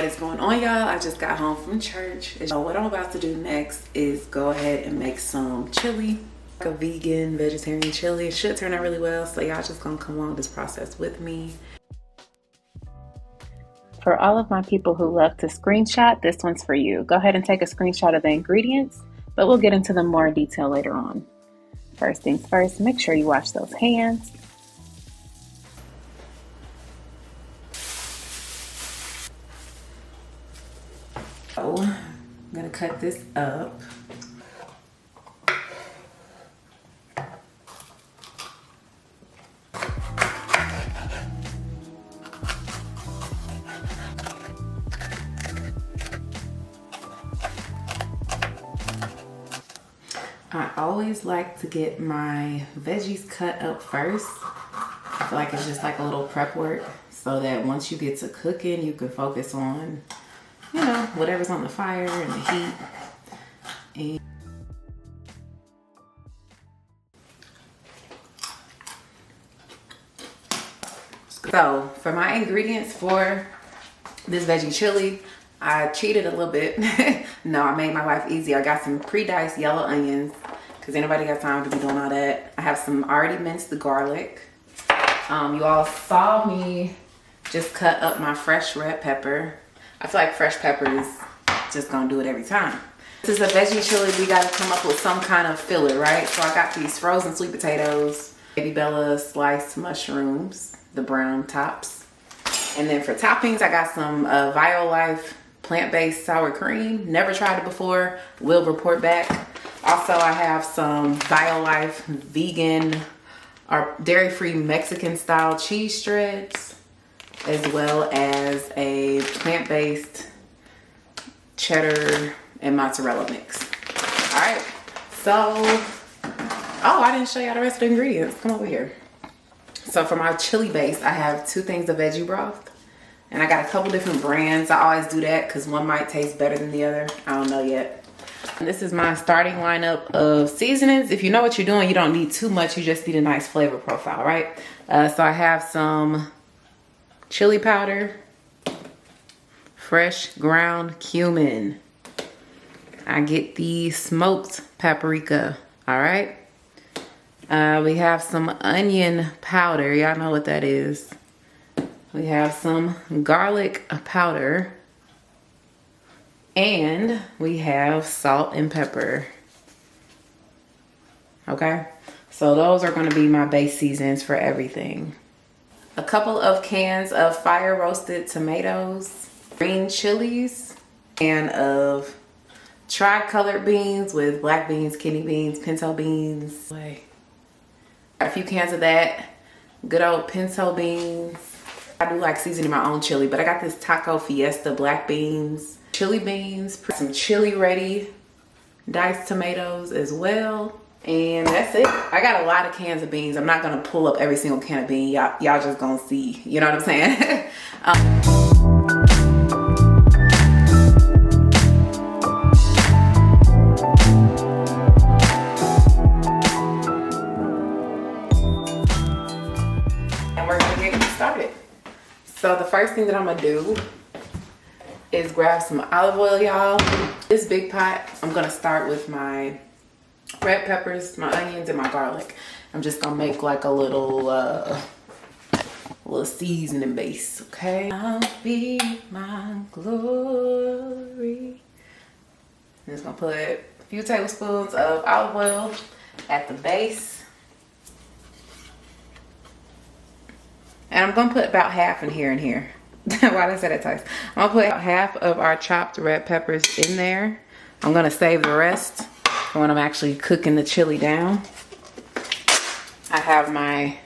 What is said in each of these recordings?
is going on, y'all? I just got home from church. So what I'm about to do next is go ahead and make some chili, like a vegan, vegetarian chili. It should turn out really well, so y'all just gonna come along this process with me. For all of my people who love to screenshot, this one's for you. Go ahead and take a screenshot of the ingredients, but we'll get into them more in detail later on. First things first, make sure you wash those hands. So I'm gonna cut this up. I always like to get my veggies cut up first. I feel like it's just like a little prep work so that once you get to cooking, you can focus on, you know, whatever's on the fire and the heat. And so for my ingredients for this veggie chili, I cheated a little bit. No, I made my life easy. I got some pre-diced yellow onions because anybody got time to be doing all that. I have some already minced garlic. You all saw me just cut up my fresh red pepper. I feel like fresh pepper is just gonna do it every time. This is a veggie chili. We gotta come up with some kind of filler, right? So I got these frozen sweet potatoes, baby Bella sliced mushrooms, the brown tops. And then for toppings, I got some Violife plant-based sour cream. Never tried it before, will report back. Also, I have some Violife vegan or dairy-free Mexican style cheese shreds, as well as a plant-based cheddar and mozzarella mix. All right, so, oh, I didn't show y'all the rest of the ingredients. Come over here. So for my chili base, I have 2 things of veggie broth, and I got a couple different brands. I always do that because one might taste better than the other. I don't know yet. And this is my starting lineup of seasonings. If you know what you're doing, you don't need too much. You just need a nice flavor profile, right? So I have some chili powder, fresh ground cumin. I get the smoked paprika, all right? We have some onion powder. Y'all know what that is. We have some garlic powder. And we have salt and pepper. Okay? So those are going to be my base seasons for everything. A couple of cans of fire roasted tomatoes, green chilies, and of tri-colored beans with black beans, kidney beans, pinto beans. A few cans of that. Good old pinto beans. I do like seasoning my own chili, but I got this Taco Fiesta black beans, chili beans, some chili ready diced tomatoes as well. And that's it. I got a lot of cans of beans. I'm not gonna pull up every single can of bean. Y'all just gonna see, you know what I'm saying? And we're gonna get started. So the first thing that I'm gonna do is grab some olive oil, y'all. This big pot, I'm gonna start with my red peppers, my onions, and my garlic. I'm just gonna make like a little seasoning base, okay? I'll be my glory. I'm just gonna put a few tablespoons of olive oil at the base. And I'm gonna put about half in here and here. Why did I say that twice? I'm gonna put about half of our chopped red peppers in there. I'm gonna save the rest for when I'm actually cooking the chili down. I have my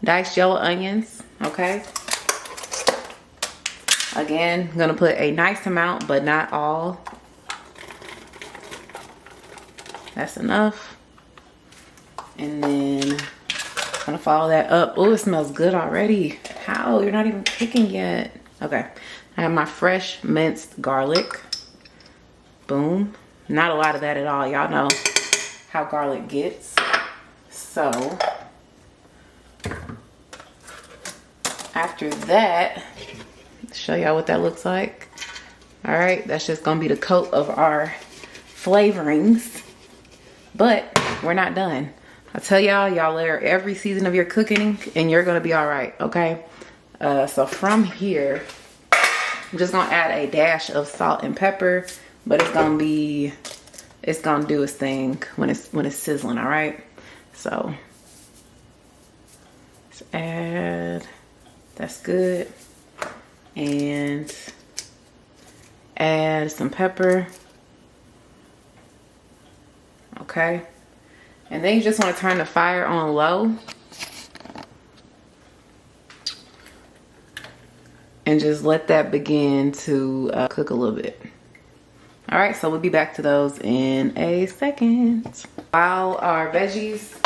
diced yellow onions, okay? Again, I'm gonna put a nice amount, but not all. That's enough. And then I'm gonna follow that up. Oh, it smells good already. How? You're not even cooking yet. Okay. I have my fresh minced garlic. Boom. Not a lot of that at all. Y'all know how garlic gets. So after that, Show y'all what that looks like. All right, that's just gonna be the coat of our flavorings. But we're not done. I tell y'all, y'all layer every season of your cooking and you're gonna be all right, okay? So from here, I'm just gonna add a dash of salt and pepper, but it's gonna do its thing when it's sizzling, all right? So let's add, that's good. And add some pepper. Okay. And then you just want to turn the fire on low. And just let that begin to cook a little bit. All right, so we'll be back to those in a second. While our veggies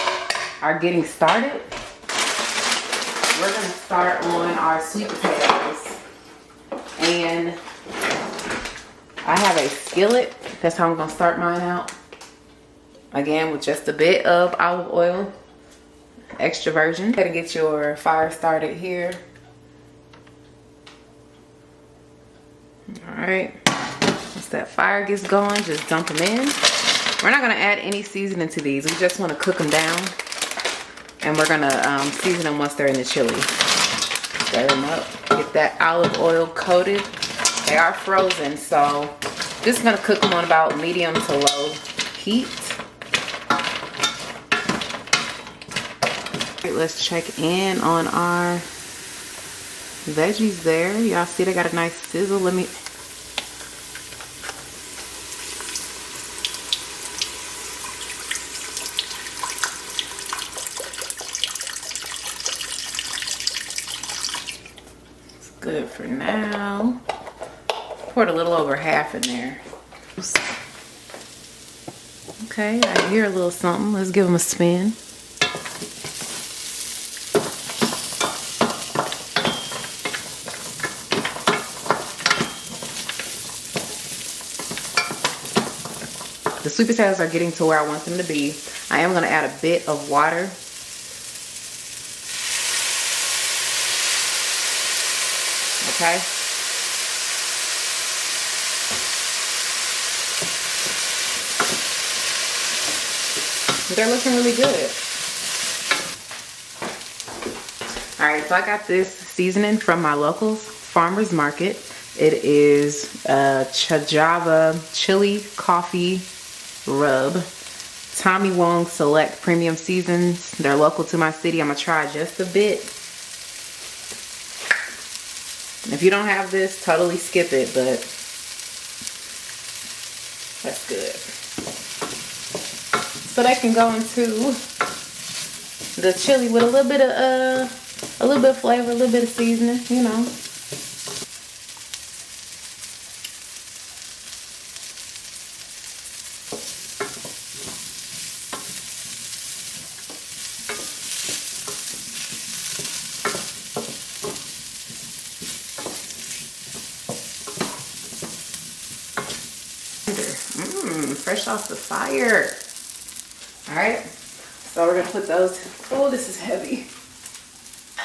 are getting started, we're gonna start on our sweet potatoes. And I have a skillet. That's how I'm gonna start mine out. Again, with just a bit of olive oil, extra virgin. Gotta get your fire started here. All right, once that fire gets going, just dump them in. We're not gonna add any seasoning to these. We just wanna cook them down. And we're gonna season them once they're in the chili. Stir them up, get that olive oil coated. They are frozen, so just gonna cook them on about medium to low heat. Right, let's check in on our veggies there. Y'all see they got a nice sizzle. Let me... It's good for now. Poured a little over half in there. Okay, I hear a little something. Let's give them a spin. The sweet potatoes are getting to where I want them to be. I am going to add a bit of water. Okay. They're looking really good. All right, so I got this seasoning from my local farmer's market. It is Chajava Chili Coffee Rub. Tommy Wong Select Premium Seasons. They're local to my city. I'm gonna try just a bit. If you don't have this, totally skip it, but that's good. So that can go into the chili with a little bit of flavor, a little bit of seasoning, you know. Fresh off the fire. All right, so we're gonna put those, oh, this is heavy.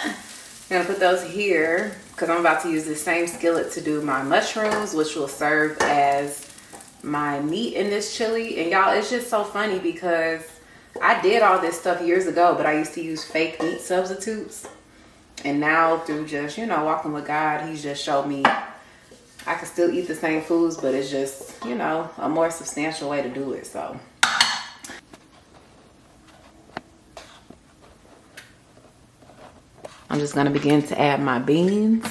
I'm gonna put those here because I'm about to use the same skillet to do my mushrooms, which will serve as my meat in this chili. And y'all, it's just so funny because I did all this stuff years ago, but I used to use fake meat substitutes. And now through just, you know, walking with God, he's just showed me I can still eat the same foods, but it's just, you know, a more substantial way to do it, so. I'm just gonna begin to add my beans.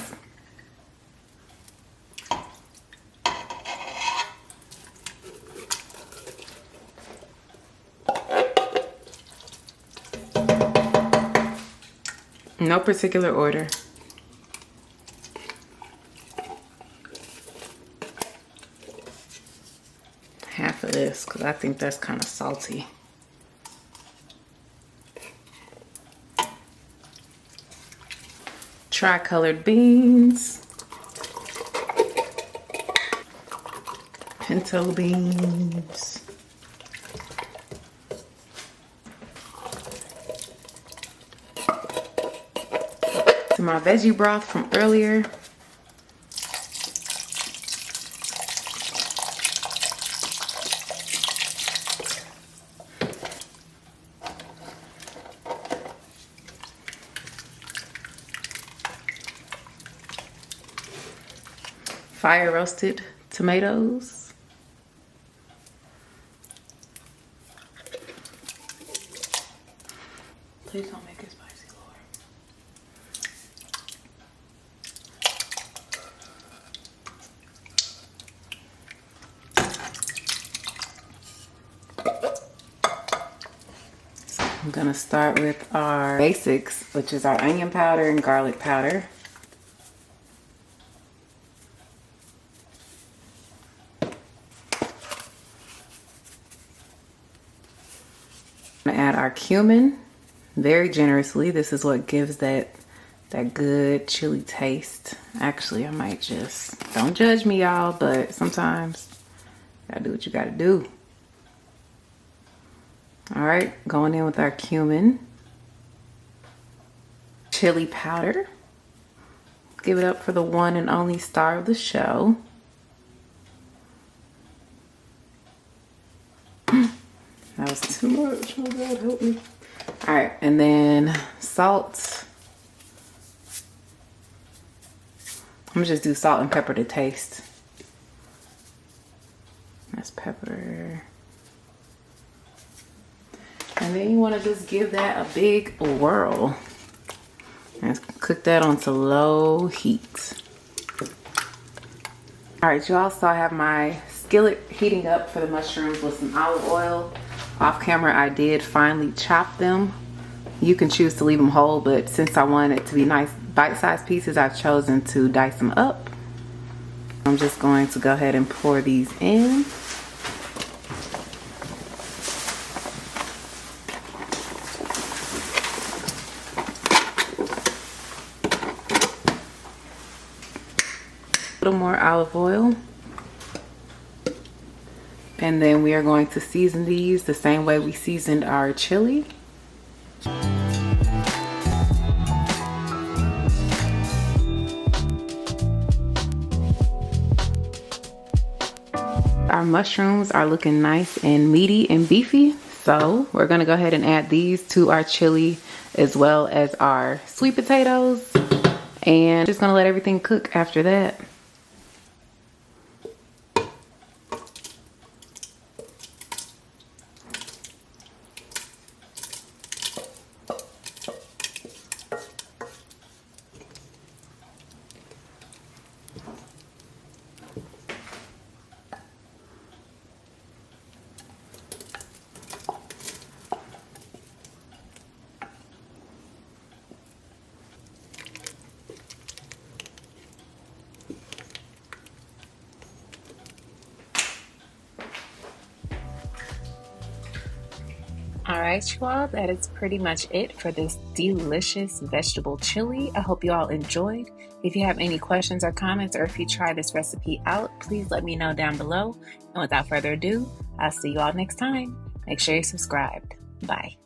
No particular order. Half of this, because I think that's kind of salty. Tri-colored beans. Pinto beans. To my veggie broth from earlier. fire roasted tomatoes. Please don't make it spicy, Lord. I'm gonna start with our basics, which is our onion powder and garlic powder. I'm gonna add our cumin very generously. This is what gives that good chili taste. Actually, I might just, don't judge me y'all, but sometimes you gotta do what you gotta do. All right, going in with our cumin. Chili powder. Give it up for the one and only star of the show. That was too much. Oh God, help me. All right, and then salt. I'm gonna just do salt and pepper to taste. That's pepper. And then you want to just give that a big whirl. And cook that on to low heat. All right, y'all, so I have my skillet heating up for the mushrooms with some olive oil. Off camera, I did finely chop them. You can choose to leave them whole, but since I want it to be nice bite-sized pieces, I've chosen to dice them up. I'm just going to go ahead and pour these in. A little more olive oil. And then we are going to season these the same way we seasoned our chili. Our mushrooms are looking nice and meaty and beefy. So we're gonna go ahead and add these to our chili as well as our sweet potatoes. And just gonna let everything cook after that. All right, you all, that is pretty much it for this delicious vegetable chili. I hope you all enjoyed. If you have any questions or comments, or if you try this recipe out, please let me know down below. And without further ado, I'll see you all next time. Make sure you're subscribed. Bye.